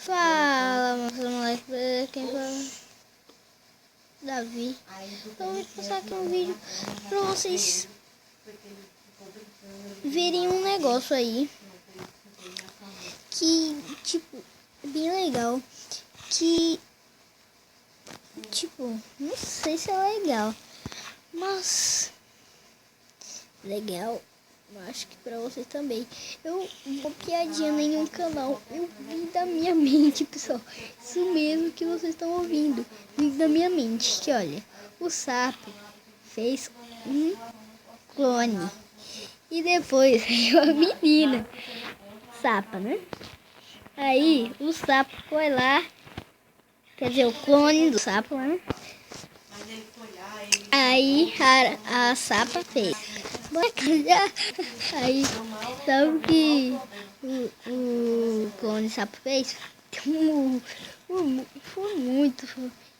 Fala, meus moleques, quem fala? Davi. Então, vou passar aqui um vídeo pra vocês verem um negócio aí que, tipo, é bem legal. Que, tipo, não sei se é legal, mas legal. Acho que pra vocês também. Eu vou piadinha em nenhum canal. Eu vi da minha mente, pessoal. Isso mesmo que vocês estão ouvindo. Vi da minha mente. Que olha, o sapo fez um clone. E depois veio a menina. Sapa, né? Aí o sapo foi lá. Quer dizer, o clone do sapo, né? Aí a sapa fez. Aí, sabe o que o clone sapo fez? Foi muito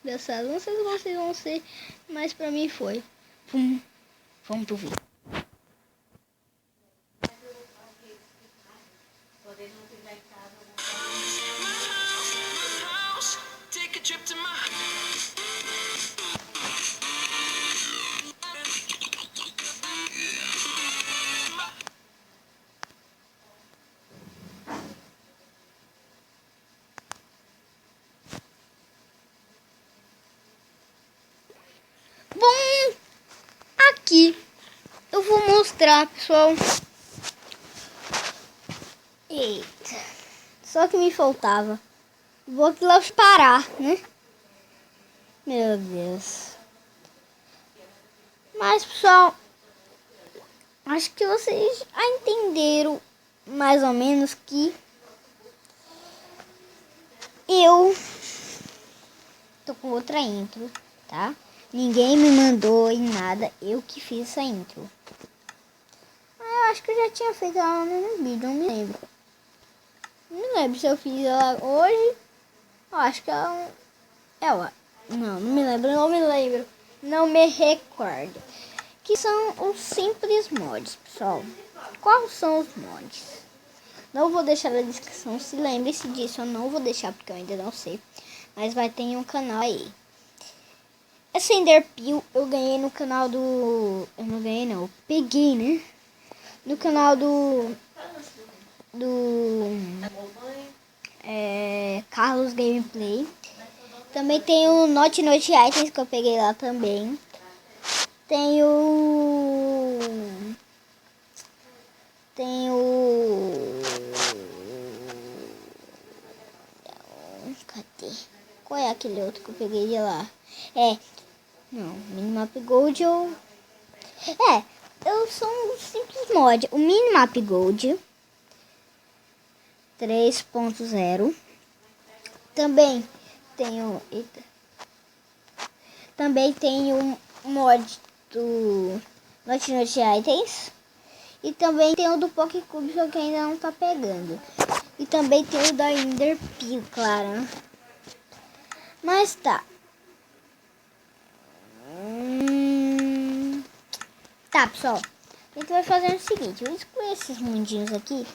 engraçado. Não sei se vocês vão ser, mas pra mim foi. Vamos pro vídeo. Bom, aqui eu vou mostrar, pessoal. Eita, só que me faltava. Vou aqui lá parar, né? Meu Deus. Mas, pessoal, acho que vocês já entenderam mais ou menos que eu tô com outra intro, tá? Ninguém me mandou em nada, eu que fiz essa intro. Eu acho que eu já tinha feito ela no vídeo, não me lembro. Não me lembro se eu fiz ela hoje. Eu acho que ela... Não me lembro. Não me recordo. Que são os simples mods, pessoal. Quais são os mods? Não vou deixar na descrição. Se lembre-se disso, eu não vou deixar porque eu ainda não sei. Mas vai ter um canal aí. Essa Enderpeel eu ganhei no canal do... Eu não ganhei não, eu peguei, né? No canal do Carlos Gameplay. Também tem o Not Items que eu peguei lá também. Tem o... Cadê? Qual é aquele outro que eu peguei de lá? Não, Minimap Gold eu sou um simples mod. O Minimap Gold 3.0. Também tenho... Também tem um mod do Not Items. E também tem o do Pokécube, só que ainda não tá pegando. E também tem o da Enderpeel, claro, né? Mas tá. Tá, pessoal. A gente vai fazer o seguinte. Vamos excluir esses mundinhos aqui.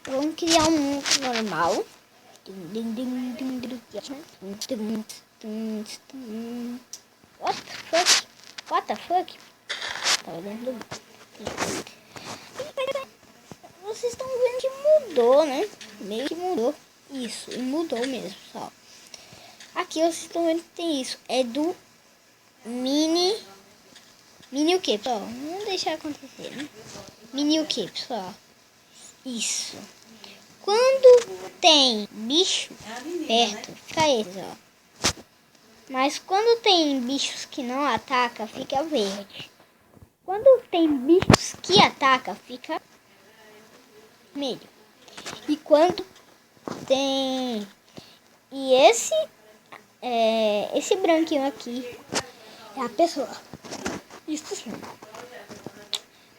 Vamos criar um mundo normal. What the fuck? Tava dentro do... Vocês estão vendo que mudou, né? Meio que mudou. Isso, e mudou mesmo, pessoal. Aqui vocês estão vendo que tem isso. É do Mini o que, pessoal? Vamos deixar acontecer, né? Mini o que, pessoal? Isso. Quando tem bicho perto, fica esses, ó. Mas quando tem bichos que não atacam, fica verde. Quando tem bichos que atacam, fica vermelho. E quando tem... E esse branquinho aqui é a pessoa. Isso sim.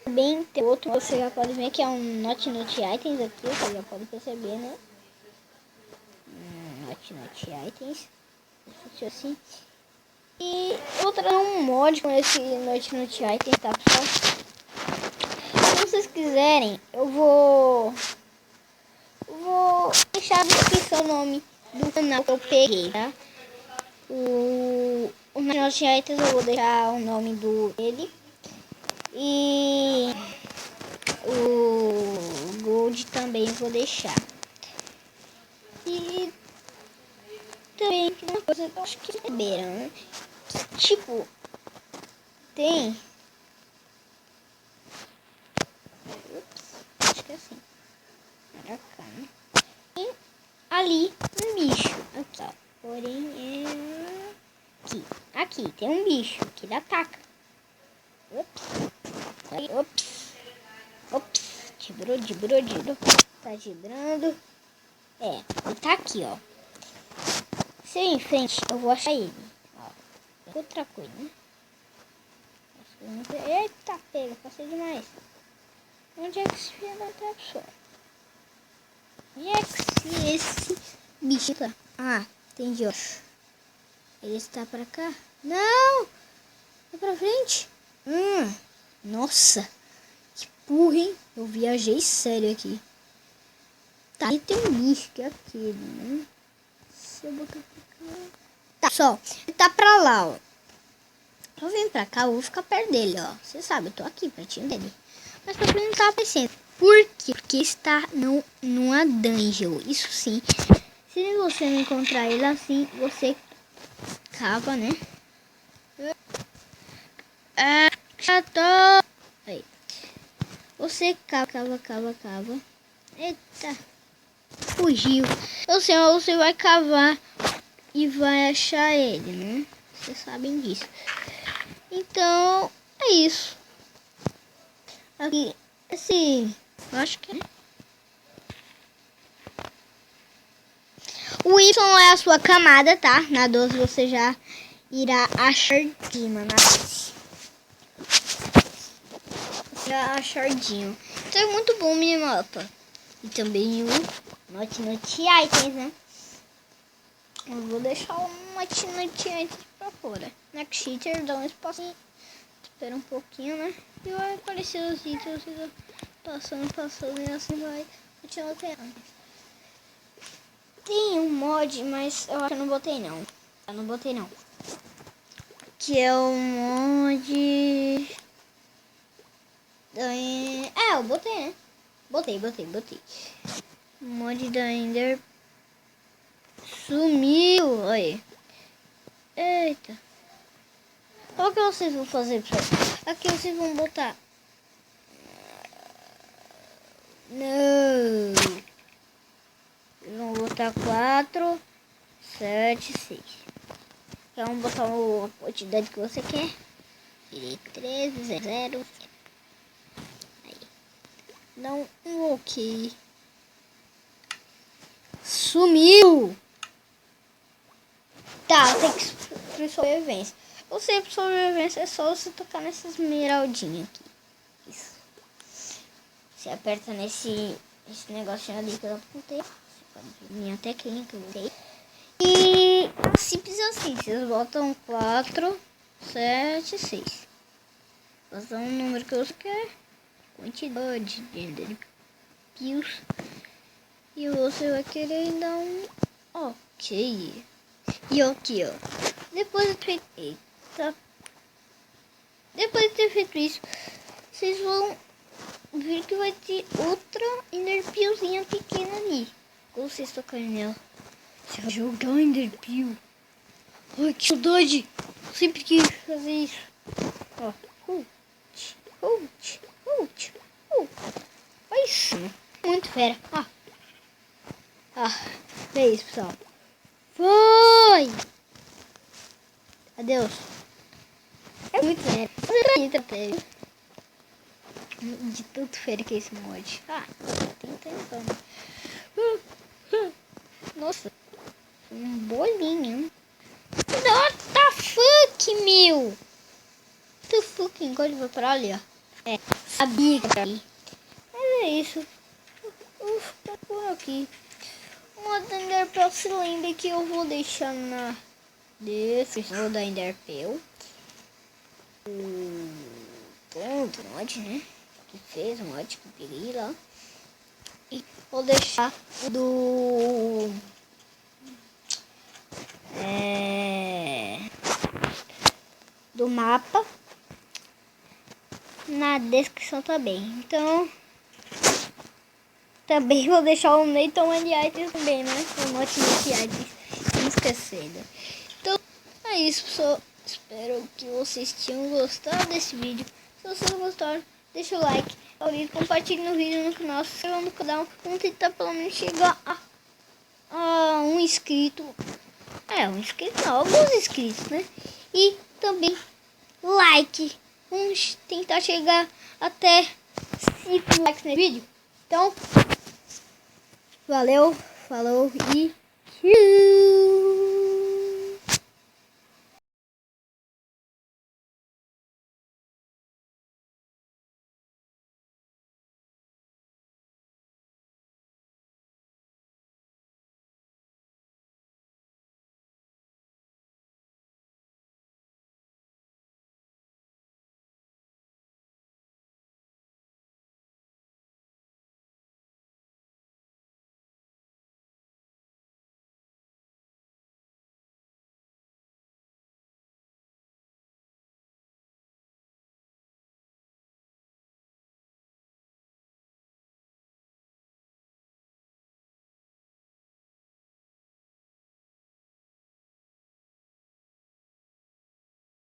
Também tem outro, você já pode ver que é um Not Items aqui, você já pode perceber, né? Not Items. Assim. E outra é um mod com esse Not Items, tá, pessoal? Se vocês quiserem, eu vou deixar na descrição o nome do canal que eu peguei, tá? O National Theaters eu vou deixar o nome dele. E o Gold também vou deixar. E também uma coisa que eu acho que saberam, né? Tipo, tem. Acho que é assim. Era cá, né? E ali um bicho. Aqui, ó. Porém é. Aqui tem um bicho que dá ataca. Ops. Gibrou. Tá gibrando. Ele tá aqui, ó. Se eu ir em frente, eu vou achar ele. Ó, outra coisa, né? Eita, pega, passei demais. Onde é que esse filho da pessoa? Onde é que esse bicho tá? Ah, entendi, ó. Ele está pra cá? Não! É pra frente? Nossa! Que burro, hein? Eu viajei sério aqui. Tá, e tem um bicho que é aquele, né? Se eu botar pra cá... Tá, só. Ele tá pra lá, ó. Eu vim pra cá, eu vou ficar perto dele, ó. Você sabe, eu tô aqui pertinho dele. Mas pra ele não tá aparecendo. Por quê? Porque está numa dungeon. Isso sim. Se você não encontrar ele assim, você cava, né? Chato! Aí. Você cava. Eita. Fugiu. Ou seja, você vai cavar e vai achar ele, né? Vocês sabem disso. Então, é isso. Aqui, eu acho que é. O Y é a sua camada, tá? Na 12 você já irá achar Dima na base. Você vai achar Dima. Então é muito bom o minimapa. E também o Note Items, né? Eu vou deixar o Note Items pra fora. Next Cheater, dá um espacinho. Espera um pouquinho, né? E vai aparecer os itens. Você vai passando e assim vai continuar alterando. Tem um mod, mas eu acho que eu não botei não. Que é o mod... eu botei, né? Botei. O mod da Ender sumiu. Aí. Eita. Qual que vocês vão fazer, pessoal? Aqui vocês vão botar... Não. Vocês vão botar 4, 7, 6. Vamos botar a quantidade que você quer. 13, 0. Aí. Dá um ok. Sumiu! Tá, tem que ir sobrevivência. Ou seja, sobrevivência é só você tocar nessa esmeraldinha aqui. Isso. Você aperta esse negocinho ali que eu apontei. Você pode ver minha teclinha que eu usei. E simples assim, vocês botam 4, 7, 6. Botam um número que você quer. Quantidade de enderpeos. E você vai querer dar um ok. E aqui, ó. Depois de ter feito isso, vocês vão ver que vai ter outra enderpeozinha pequena ali. Quando vocês tocarem nela, você vai jogar o enderpeo. Ai, que saudade! Sempre quis fazer isso. Ó. Olha isso. Muito fera. É isso, pessoal. Foi! Adeus. É muito fera. De tanto fera que é esse mod. Tem tentando. Nossa. Um bolinho. What the fuck, meu? What the fuck? Enquanto vai pra ali, ó. Sabia que era ali. Mas é isso. Eu vou ficar por aqui. Uma da Enderpeel se lembra que eu vou deixar na descrição da Enderpeel. O mod, né? Que fez o mod que eu peguei lá. E vou deixar do do mapa na descrição também. Então, também vou deixar o Nathan items também, né? O Note items, não esquecendo. Então, é isso, pessoal. Espero que vocês tenham gostado desse vídeo. Se vocês gostaram, deixa o like, compartilhe no vídeo no canal, se inscreva no canal. Vamos tentar pelo menos chegar a um inscrito. Um inscrito não, alguns inscritos, né? E também like. Vamos tentar chegar até 5 likes nesse vídeo. Então, valeu, falou e tchau!